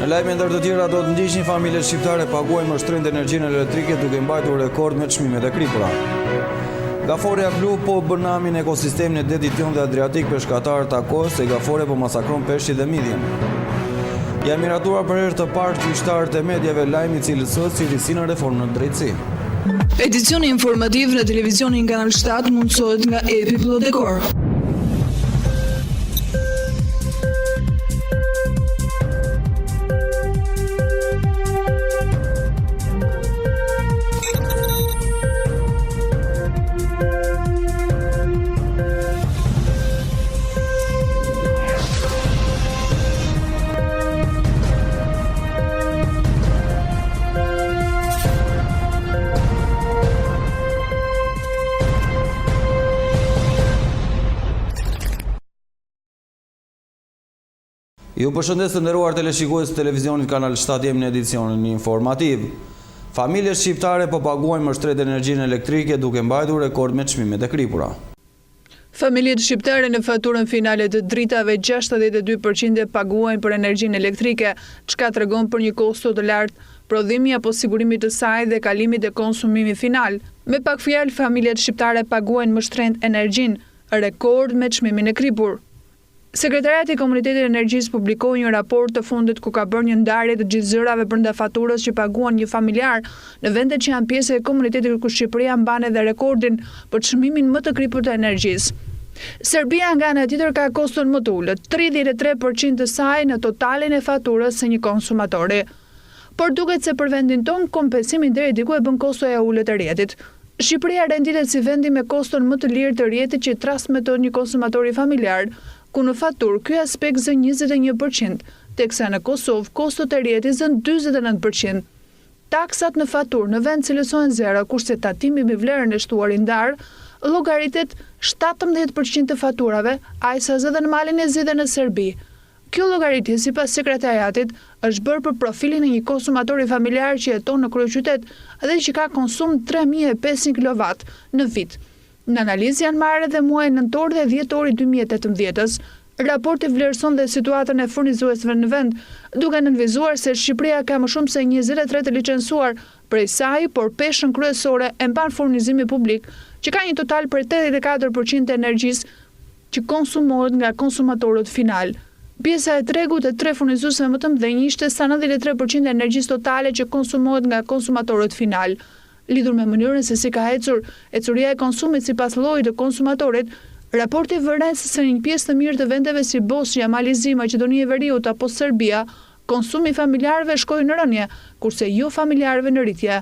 Në lajme ndër të tjera do të ndiqni familjet shqiptare paguajnë më shtrenjtë energjinë elektrike duke mbajtur rekord me çmimet e kripura. Gaforia blu po bën namin ekosistemin e detit jon dhe Adriatik peshkatar takos se gafore po masakron peshqit dhe midhjen. Janë miratuar për herë të parë gjyqtarët e mediave lajmi i cili thotë si risin reformën në drejtësi. Edicioni informativ në televizionin Kanal 7 mundësohet nga Dhjetor. Ju përshëndes të nderuar teleshikues të televizionit Kanal 7, jemi në edicionin informativ. Familjet shqiptare po paguajnë më shtrenjtë energjinë elektrike duke mbajtur rekord me çmimet e kripura. Familjet shqiptare në faturën finale të dritave 62% paguajnë për energjinë elektrike, çka tregon për një kosto të lartë prodhimi apo sigurimit të saj dhe kalimit e konsumimit final. Me pak fjalë, familjet shqiptare paguajnë më shtrenjtë energjinë, rekord me çmimin e kripur. Sekretariati i Komunitetit Energjisë publikoi një raport të fundit ku ka bërë një ndarje të gjithë zërave brenda faturës që paguan një familjar në vendet që janë pjesë e komunitetit ku Shqipëria mban edhe rekordin për çmimin më të kripur të energjisë. Serbia nga ana tjetër ka koston më të ulët, 33% të saj në totalin e faturës së një konsumatori. Por duket se për vendin ton kompensimin deri diku e bën kostoja e ulët e rrjetit. Shqipëria renditet si vendi me koston më të lirë të rrjetit që transmeton një konsumatori familjar, ku në faturë ky aspekt zën 21%, teksa në Kosovë kostot e rrjetit zën 49%. Taksat në faturë në vend cilësohen zero, kurse tatimi me vlerën e shtuar i ndar llogaritet 17% të faturave, ajsa zë dhe në Malin e Zi dhe në Serbi. Kjo llogaritje sipas sekretariatit është bërë për profilin e një konsumatori familjar që jeton në kryeqytet dhe që ka konsum 3500 kW në vit. Në analizë janë marrë edhe muaj nëntor dhe dhjetor i 2018-s. Raporti vlerëson dhe situatën e furnizuesve në vend, duke nënvizuar se Shqipëria ka më shumë se 23 të licencuar, prej saj, por peshën kryesore e mban furnizimi publik, që ka një total për 84% të energjisë që konsumohet nga konsumatorët final. Pjesa e tregut e tre furnizuesve më të mëdhenj ishte sa 93% e energjisë totale që konsumohet nga konsumatorët final. Lidhur me mënyrën se si ka ecuria e konsumit sipas llojit të konsumatorit, raporti vëren se një pjesë të mirë të vendeve si Bosnia, Malizi, Maqedonia e Veriut apo Serbia, konsumi familjarëve shkoi në rënje, kurse jo familjarëve në rritje.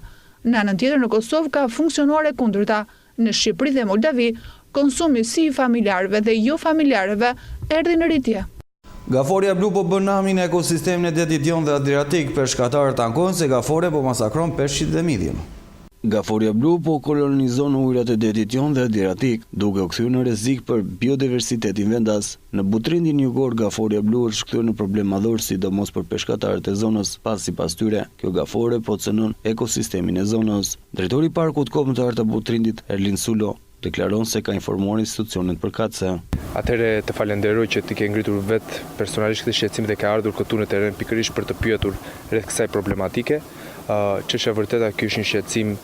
Në anën tjetër në Kosovë ka funksionuar e kundërta. Në Shqipëri dhe Moldavi, konsumi si i familjarëve dhe jo familjarëve erdhi në rritje. Gaforia blu po bën namin e ekosistemin e detit jon dhe Adriatik, peshkatarët ankojnë se gafore po masakron peshqit dhe midhjen. Gaforia blu po kolonizon ujërat e detit jon dhe Adriatik, duke u kthyer në rrezik për biodiversitetin vendas. Në butrindin jugor, gaforia blu është kthyer në problem madhor, sidomos për peshkatarët e zonës, pasi pas tyre, kjo gafore po cënon ekosistemin e zonës. Drejtori i Parkut Kombëtar të Butrindit, Erlin Sulo, deklaron se ka informuar institucionet përkatëse. Atëherë të falenderoj që ti ke ngritur vetë personalisht këtë shqetësim dhe ke ardhur këtu në teren pikërisht për të pyetur rreth kësaj problematike. Çështja vërteta ky është një shqetësim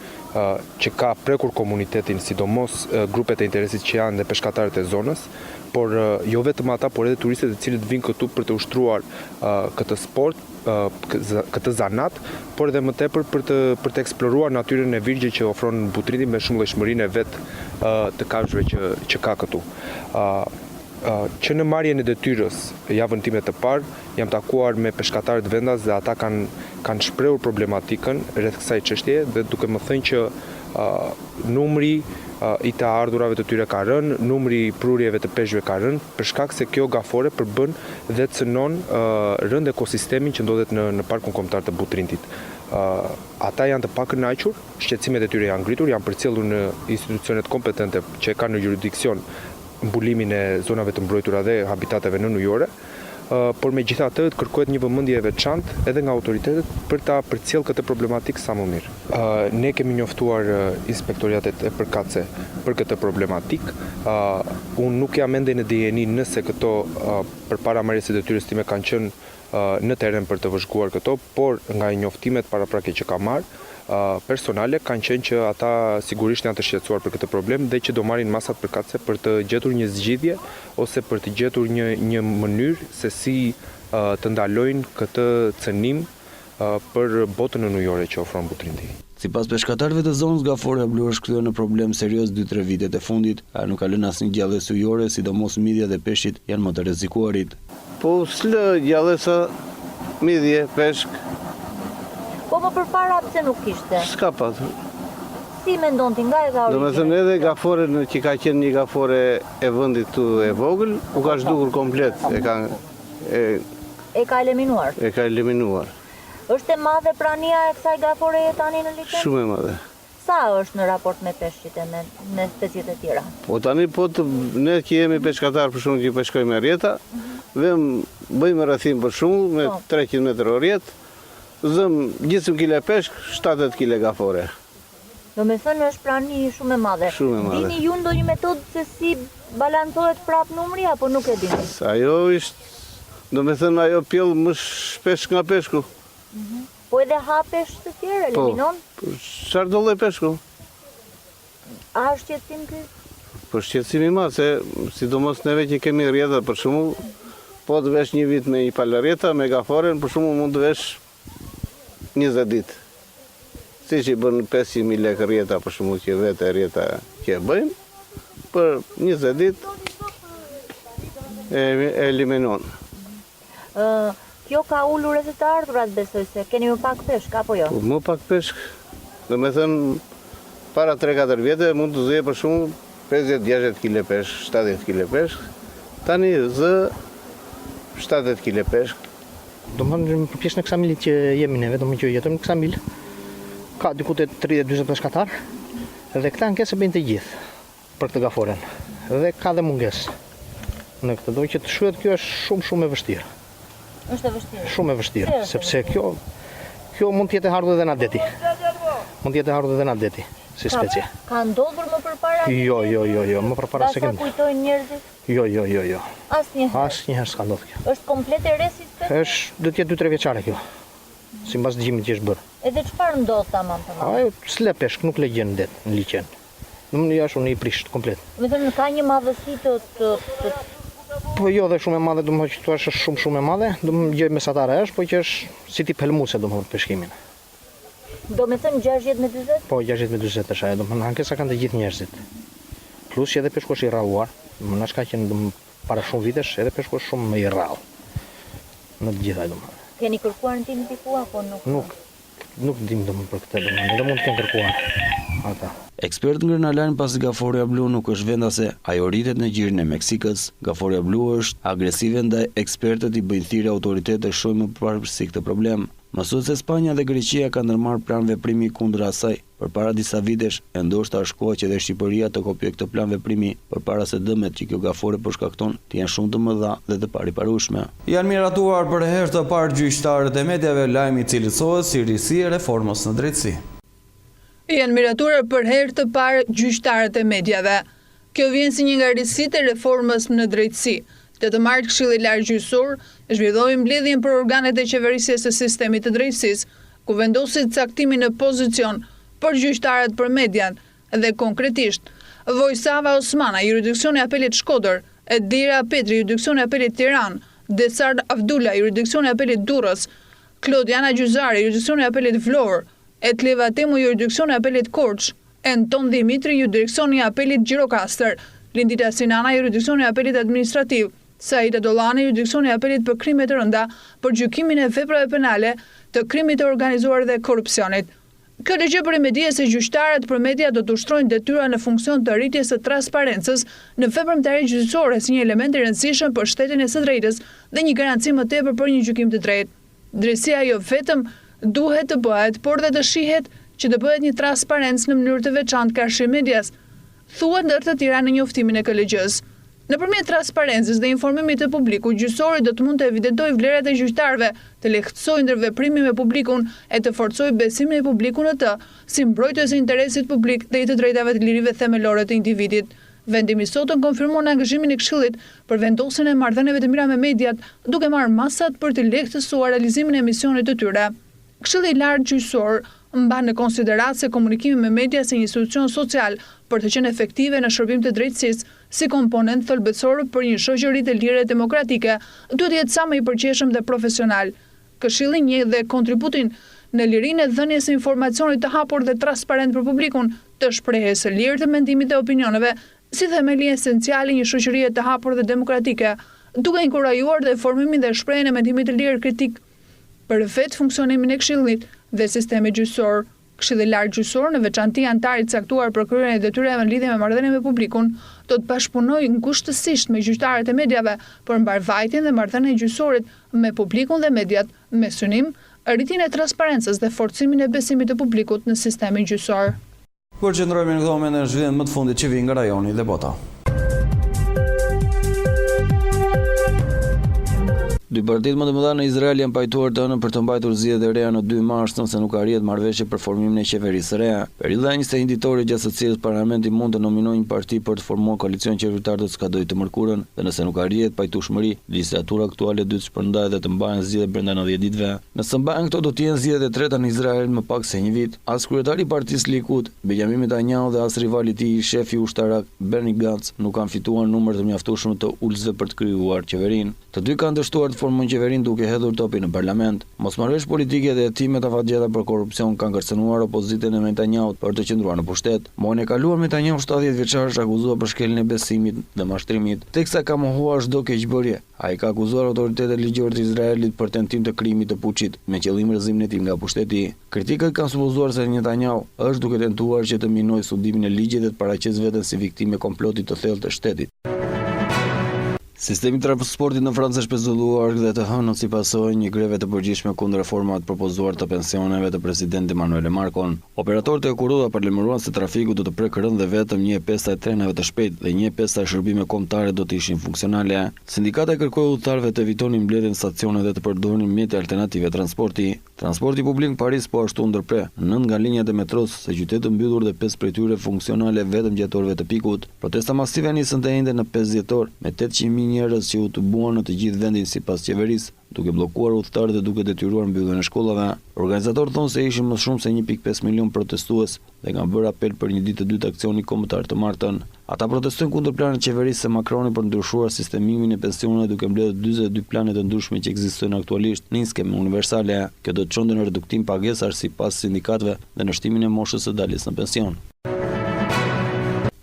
që ka prekur komunitetin, sidomos grupet e interesit që janë dhe peshkatarët e zonës, por jo vetëm ata, por edhe turistët e cilët vinë këtu për të ushtruar këtë sport, këtë zanat, por edhe më tepër për të eksploruar natyrën e virgje që ofron Butrindi me shumëllojshmërinë e vet të kafshëve që ka këtu. Që në marrjen e detyrës javën time të parë jam takuar me peshkatarët vendas dhe ata kanë shprehur problematikën rreth kësaj çështje dhe duke më thënë që numri i të ardhurave të tyre ka rënë, numri i prurjeve të peshqve ka rënë, për shkak se kjo gafore përbën dhe cënon rënd ekosistemin që ndodhet në Parkun Kombëtar të Butrindit. Ata janë të pakënaqur, shqetësimet e tyre janë ngritur, janë përcjellur në institucionet kompetente që kanë në jurisdiksion mbulimin e zonave të mbrojtura dhe habitateve në ujore, por megjithatë kërkohet një vëmendje e veçantë edhe nga autoritetet për ta përcjellë këtë problematikë sa më mirë. Ne kemi njoftuar inspektoriatet e përkatëse për këtë problematikë. Unë nuk jam ende në dijeni nëse këto përpara marrjes së detyrës time kanë qenë në teren për të vëzhguar këto, por nga njoftimet paraprake që ka marrë, personale kanë qenë që ata sigurisht janë të shqetësuar për këtë problem dhe që do marrin masat përkatëse për të gjetur një zgjidhje ose për të gjetur një mënyrë se si të ndalojnë këtë cënim për botën e ujore që ofron butrindi. Sipas peshkatarëve të zonës, gaforia blu është kthyer në problem serioz 2-3 vitet e fundit, nuk ka lënë asnjë gjallësi ujore, sidomos midja dhe peshqit janë më të rrezikuarit. Po s'lë gjallësa, midje, peshk. Po më përpara pse nuk kishte? S'ka patur. Si mendon ti nga e ka origjinë? Domethënë edhe gafore që ka qenë një gafore e vendit këtu e vogël, u ka zhdukur komplet, e ka eliminuar. E ka eliminuar. Është e madhe prania e kësaj gaforeje tani në liçen? Shumë e madhe. Sa është në raport me peshqit e me speciet e tjera? Po tani ne që jemi peshkatar për shumë që peshkojmë me rjeta, bëjmë rrethim për shumë me 300 metër rjet, zëm gjithëm kile peshk, 70 kile gafore. Do me thënë është prani shumë e madhe. Shumë e madhe. Dini ju ndonjë metodë se si balancohet prap numri apo nuk e dini? Ajo ishtë, do me thënë ajo pjellë më shpesh nga peshku. Po edhe ha peshk të tjere, eliminon? Po, çfarë do lloj peshku? A është shqetësim ky? Po shqetësim i madh, se sidomos neve që kemi rjeta për shembull, po të vesh një vit me një palë rjeta, me gaforen, për shembull mund të vesh 20 ditë. Siç i bën 500.000 lekë rjeta për shembull që vetë rjeta që e bëjmë, për 20 ditë e eliminon. Kjo ka ullur edhe të ardhurat, besoj se keni më pak peshk, apo jo? Më pak peshk, do me thënë, para 3-4 vjetë mund të zëje për shumë 50-60 kile peshk, 70 kile peshk, tani zë 70 kile peshk. Do më thënë, për pjesë në kësamilit që jemi neve, do më që jetëm në kësamil, ka dikut e 30-20 peshkatar, dhe këta ankesë bëjnë të gjithë për këtë gaforen, dhe ka dhe munges. Në këtë do që të shuhet kjo është shumë e vështirë. Është e vështirë. Shumë e vështirë, sepse kjo mund të jetë e ardhur edhe në deti. Mund të jetë e ardhur edhe në deti, si specie. Ka ndodhur më përpara? Jo, më përpara se kemi. Sa kujtojnë njerëzit? Jo. Asnjëherë S'ka ndodhur kjo. Është komplet e re si specie? Do të jetë 2-3 vjeçare kjo. Sipas dëgjimit që është bërë. Edhe çfarë ndodh tamam? Ajo s'le peshk, nuk le gjen në det, në liçen. Domethënë jashtë unë i prisht komplet. Do të thënë ka një madhësi të Po jo dhe shumë e madhe, domethënë që thua është shumë e madhe, domethënë gjë mesatare është, po që është si tip helmuse domethënë peshkimin. Do me thënë 60 me 40? Po 60 me 40 është ajo, domethënë ankesa kanë të gjithë njerëzit. Plus që edhe peshku është i rralluar, domethënë as ka qenë para shumë vitesh, edhe peshku është shumë më i rrallë. Në të gjitha domethënë. Keni kërkuar identifiku apo nuk? Nuk dim domethënë për këtë domethënë, edhe mund të kenë kërkuar ata. Ekspert ngërën alarm pasi gaforia blu nuk është vendase, ajo rritet në gjirin e Meksikës. Gaforia blu është agresive ndaj ekspertët i bëjnë thirrje autoritetet shojnë më përparësi këtë problem. Mësues se Spanja dhe Greqia kanë ndërmarrë plan veprimi kundër asaj përpara disa vitesh, e ndoshta është koha që dhe Shqipëria të kopjojë këtë plan veprimi përpara se dëmet që kjo gafore po shkakton të jenë shumë të mëdha dhe të pariparueshme. Janë miratuar për herë të parë gjyqtarët e mediave, lajmi i cilësohet si risi e reformës në drejtësi. Janë miratuar për herë të parë gjyqtarët e mediave. Kjo vjen si një nga risitë e reformës në drejtësi. Të martë Këshilli Lartë Gjyqësor zhvilloi mbledhjen për organet e qeverisjes së sistemit të drejtësisë, ku vendosi caktimin në pozicion për gjyqtarët për median dhe konkretisht Vojsava Osmana, juridiksioni i apelit Shkodër, Edira Petri, juridiksioni i apelit Tiranë, Desar Avdula, juridiksioni i apelit Durrës, Klodiana Gjyzari, juridiksioni i apelit Vlorë, Etleva Temu, juridiksioni i apelit Korçë, Anton Dimitri, juridiksioni i apelit Gjirokaster, Lindita Sinana, juridiksioni i apelit administrativ, Saida Dollani, juridiksioni i apelit për krime të rënda për gjykimin e veprave penale të krimit të organizuar dhe korrupsionit. Kjo ligje për rimedies se gjyqtarët për media do të ushtrojnë detyra në funksion të rritjes së transparencës në veprimtarinë gjyqësore si një element i rëndësishëm për shtetin e së drejtës dhe një garanci më tepër për një gjykim të drejtë. Drejtësia jo vetëm duhet të bëhet, por dhe të shihet që të bëhet një transparencë në mënyrë të veçantë karshi medias, thuhet ndër të tjera në njoftimin e KLG-s. Nëpërmjet transparencës dhe informimit të publikut, gjyqësori do të mund të evidentojë vlerat e gjyqtarëve, të lehtësojë ndërveprimin me publikun e të forcojë besimin e publikut në të si mbrojtës e interesit publik dhe i të drejtave të lirive themelore të individit. Vendimi sotën konfirmon angazhimin e Këshillit për vendosjen e marrëdhënieve të mira me mediat, duke marrë masat për të lehtësuar realizimin e misionit të tyre. Këshilli i Lartë Gjyqësor mban në konsideratë se komunikimi me media si një institucion social për të qenë efektive në shërbim të drejtësisë si komponent thelbësor për një shoqëri të lirë e demokratike, duhet jetë sa më i përqeshëm dhe profesional. Këshilli njeh dhe kontributin në lirinë e dhënies së informacionit të hapur dhe transparent për publikun, të shprehjes së lirë të mendimit dhe opinioneve, si themeli esencial i një shoqërie të hapur dhe demokratike, duke inkurajuar dhe formimin dhe shprehjen e mendimit të lirë kritik për vetë funksionimin e Këshillit dhe sistemit gjyqësor. Këshilli i Lartë Gjyqësor, në veçanti antarit caktuar për kryerjen e detyrave në lidhje me marrëdhënien me publikun, do të bashkëpunojë ngushtësisht me gjyqtarët e mediave për mbarvajtjen dhe marrëdhënien e gjyqësorit me publikun dhe mediat, me synim rritjen e transparencës dhe forcimin e besimit të publikut në sistemin gjyqësor. Përqendrohemi në këto momente në zhvillimin më të fundit që vjen nga rajoni dhe bota. Dy partitë më të mëdha në Izrael janë pajtuar të hënën për të mbajtur zgjedhjet e reja në 2 mars, nëse nuk arrihet marrëveshje për formimin e qeverisë së reja. Periudha e 21 ditore gjatë së cilës parlamenti mund të nominojë një parti për të formuar koalicion qeveritar të skadojë të mërkurën, dhe nëse nuk arrihet pajtueshmëri, legjislatura aktuale do të shpërndajë dhe të mbahen zgjedhje brenda 90 ditëve. Nëse mbahen këto, do të jenë zgjedhjet e treta në Izrael më pak se një vit. As kryetari i partisë Likud, Benjamin Netanyahu, dhe as rivali i tij, shefi ushtarak Benny Gantz, nuk kanë fituar numër të mjaftueshëm të ulësve për të krijuar qeverinë. Të dy kanë dështuar të formojnë qeverinë duke hedhur topin në parlament. Mosmarrëveshje politike dhe hetime të afatgjata për korrupsion kanë kërcënuar opozitën e Netanyahut për të qëndruar në pushtet. Muajin e kaluar Netanyahu 70 vjeçar është akuzuar për shkeljen e besimit dhe mashtrimit, teksa ka mohuar çdo keqbërje. Ai ka akuzuar autoritetet ligjore të Izraelit për tentim të krimit të puçit me qëllim rrëzimjetim nga pushteti. Kritikët kanë supozuar se Netanyahu është duke tentuar që të minojë studimin e ligjit dhe të paraqesë veten si viktimë e komplotit të thellë të shtetit. Sistemi i transportit në Francë është pezulluar dhe të hënën si pasojë një greve të përgjithshme kundër reformave të propozuara të pensioneve të presidentit Emmanuel Macron. Operatorët e Europortit paralajmëruan se trafiku do të prek rënd dhe vetëm 1/5 e trenave të shpejtë dhe 1/5 e shërbimeve kombëtare do të ishin funksionale. Sindikata kërkoi udhëtarëve të evitonin mbledhjen në statione dhe të përdorin mjete alternative transporti. Transporti publik në Paris po ashtu ndërpre 9 nga linjat e metros së qytetit të mbyllur dhe 5 prej tyre funksionale vetëm gjatë orëve të pikut. Protesta masive nisën të ende në 5 dhjetor me 800.000 njerëz që u tubuan në të gjithë vendin sipas qeverisë, duke bllokuar udhëtarët dhe duke detyruar mbylljen e shkollave. Organizatorët thonë se ishin më shumë se 1.5 milion protestues dhe kanë bërë apel për një ditë të dytë aksioni kombëtar të martën. Ata protestojnë kundër planit të qeverisë së Macronit për ndryshuar sistemimin e pensioneve duke mbledhur 42 plane të ndryshme që ekzistojnë aktualisht në një skemë universale. Kjo do të çonte në reduktim pagesash sipas sindikatëve dhe në shtimin e moshës së daljes në pension.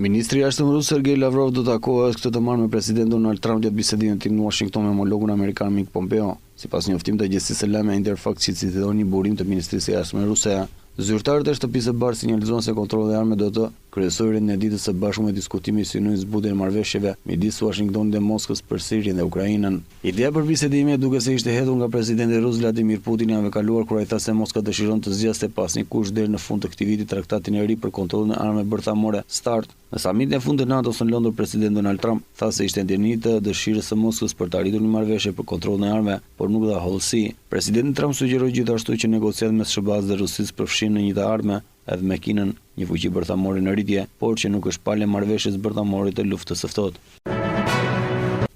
Ministri i Jashtëm rus Sergej Lavrov do të takohet këtë të marrë me presidentin Donald Trump gjatë bisedimit tim në Washington me homologun amerikan Mike Pompeo. Sipas një njoftim të agjencisë së lajme Interfax që citon një burim të Ministrisë së Jashtme ruse, zyrtarët e shtëpisë së bardhë sinjalizuan se kontrolli i armëve do të kryesojë në ditës së bashku me diskutimi si në zbutjen e marrëveshjeve midis Washingtonit dhe Moskës për Sirinë dhe Ukrainën. Ideja për bisedimin duke se ishte hedhur nga presidenti rus Vladimir Putin javën e kaluar kur ai tha se Moska dëshiron të zgjasë pas një kush deri në fund të këtij viti traktatin e ri për kontrollin e armëve bërthamore START. Në samitin e fundit të NATO-s në Londër, presidenti Donald Trump tha se ishte ndjenjë të dëshirës së Moskës për të arritur një marrëveshje për kontrollin e armëve, por nuk dha hollësi. Presidenti Trump sugjeroi gjithashtu që negociatat mes SBA-s dhe Rusisë përfshin në një të armë edhe me Kinën, një fuqi bërthamore në rritje, por që nuk është palë marrëveshjes bërthamore të luftës së ftohtë.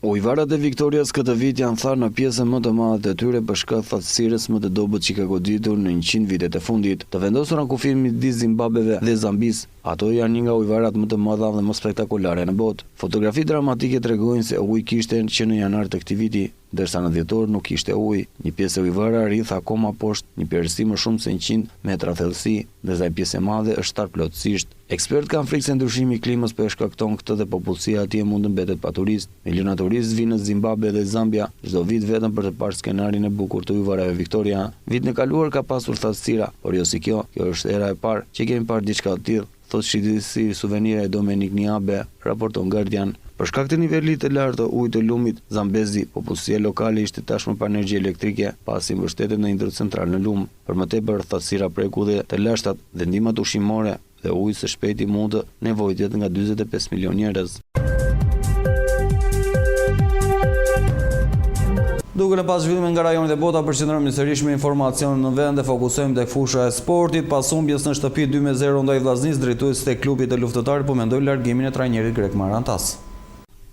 Ujvarat e Viktorias këtë vit janë tharë në pjesën më të madhe të tyre për shkak thatësirës më të dobët që ka goditur në 100 vitet e fundit. Të vendosur në kufin midis Zimbabweve dhe Zambis, ato janë një nga ujvarat më të mëdha dhe më spektakolare në botë. Fotografi dramatike tregojnë se uji kishte që në janar të këtij viti, ndërsa në dhjetor nuk kishte ujë. Një pjesë e ujvara rrith akoma poshtë një perësi më shumë se 100 metra thellësi, ndërsa një pjesë e madhe është tar plotësisht. Ekspertë kanë frikë se ndryshimi i klimës po e shkakton këtë dhe popullsia atje mund të mbetet pa turistë. Miliona turistë vinë në Zimbabwe dhe Zambia çdo vit vetëm për të parë skenarin e bukur të ujvarave Victoria. Vitin e kaluar ka pasur thatësira, por jo si kjo. Kjo është era e parë që kemi parë diçka të tillë, thotë shitësi suvenire Dominic Niabe, raporton Guardian. Për shkak të nivelit të lartë të ujit të lumit Zambezi, popullsia lokale ishte tashmë pa energji elektrike, pasi mbështetet në hidrocentral në lum. Për më tepër, thatësira prekude të lashtat dhe ndihmat ushqimore dhe uji së shpejti mund të nevojitet nga 45 milion njerëz. Duke në pas zhvillime nga rajonit e bota, përqendrohemi sërish me informacion në vend dhe fokusojmë tek fusha e sportit. Pas humbjes në shtëpi 2-0 ndaj Vllaznisë, drejtuesi të klubit të luftëtarit po mendoi largimin e trajnerit grek Marantas.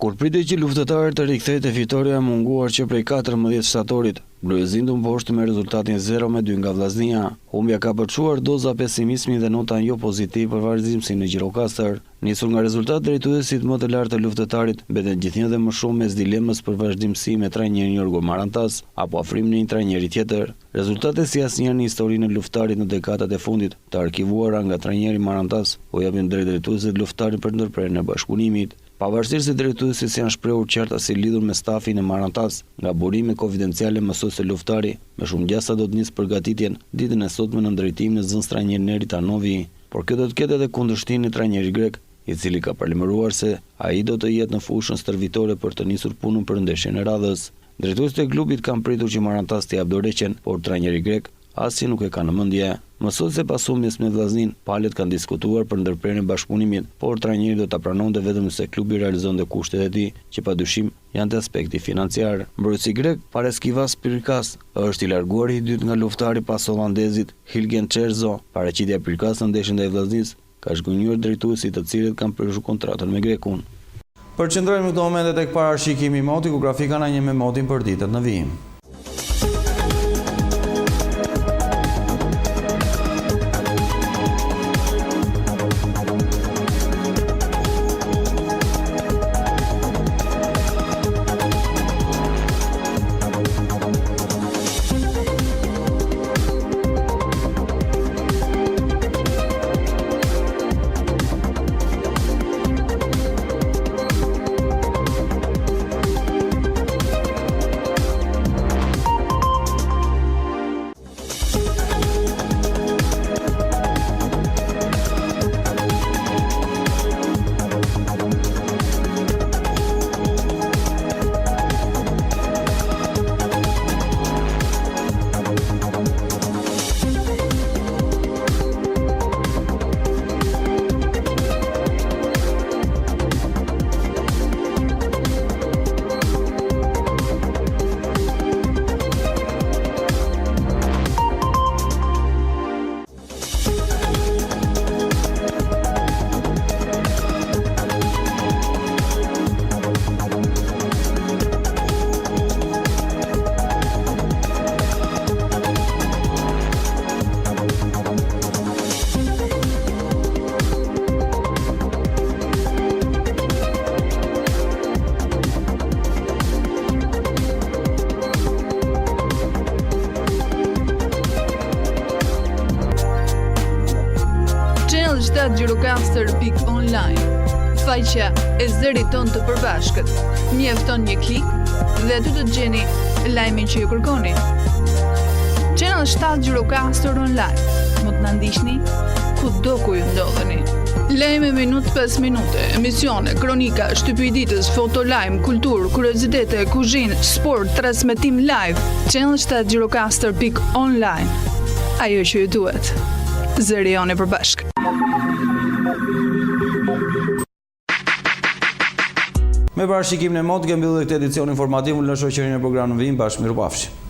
Kur pritej që luftëtarët të rikthehej te fitoria e munguar që prej 14 shtatorit, bluezindu mposhtë me rezultatin 0-2 nga Vllaznia. Humbja ka përçuar doza pesimizmi dhe nota jo pozitiv për vazhdimsin në Gjirokaster. Nisur nga rezultat, drejtuesit më të lartë të luftëtarit mbeten gjithnjë më shumë mes dilemës për vazhdimsi me trajnerin Jorgo Marantas apo afrim në një trajneri tjetër. Rezultatet si asnjëherë në historinë e luftarit në dekadat e fundit të arkivuara nga trajneri Marantas po japin drejt drejtuesit luftarit për ndërprerjen e bashkëpunimit. Pavarësisht se drejtuesit janë shprehur qarta si lidhur me stafin e Marantas, nga burime konfidenciale mësues se luftari me shumë gjasa do të nisë përgatitjen ditën e sotme në drejtimin e zënës trajner Neri Tanovi, por kjo do të ketë edhe kundërshtimin e trajnerit grek, i cili ka paralajmëruar se ai do të jetë në fushën stërvitore për të nisur punën për ndeshjen e radhës. Drejtuesit e klubit kanë pritur që Marantas t'i japë dorëheqjen, por trajneri grek asnjë nuk e ka në mendje. Mësuesit pas humbjes me Vllaznin, palët kanë diskutuar për ndërprerjen e bashkëpunimit, por trajneri do ta pranonte vetëm nëse klubi realizonte kushtet e tij, që padyshim janë te aspekti financiar. Mbrojtësi grek Pareskivas Pirkas është i larguar i dytë nga luftari pas holandezit Hilgen Cherzo. Paraqitja e Pirkas në ndeshjen ndaj Vllaznisë ka zhgënjur drejtuesit të cilët kanë përshkruar kontratën me grekun. Përqendrohemi në këto momente tek parashikimi i moti, ku grafika na një me motin për ditët në vijim. Gjirokaster.online, faqja e zërit ton të përbashkët. Mjafton një klik dhe aty do të gjeni lajmin që ju kërkoni. Channel 7 Gjirokaster online. Mund të na ndiqni kudo ku ju ndodheni. Lajme minutë pas minute, emisione, kronika, shtypje i ditës, foto, lajm, kulturë, kuriozitete, kuzhinë, sport, transmetim live. Channel 7 Gjirokaster.online. Ajo që ju duhet. Zëri joni përbashkët. Me parashikimin e motit kemi mbyllur këtë edicion informativ në shoqërinë e programit në vijim. Mirupafshim.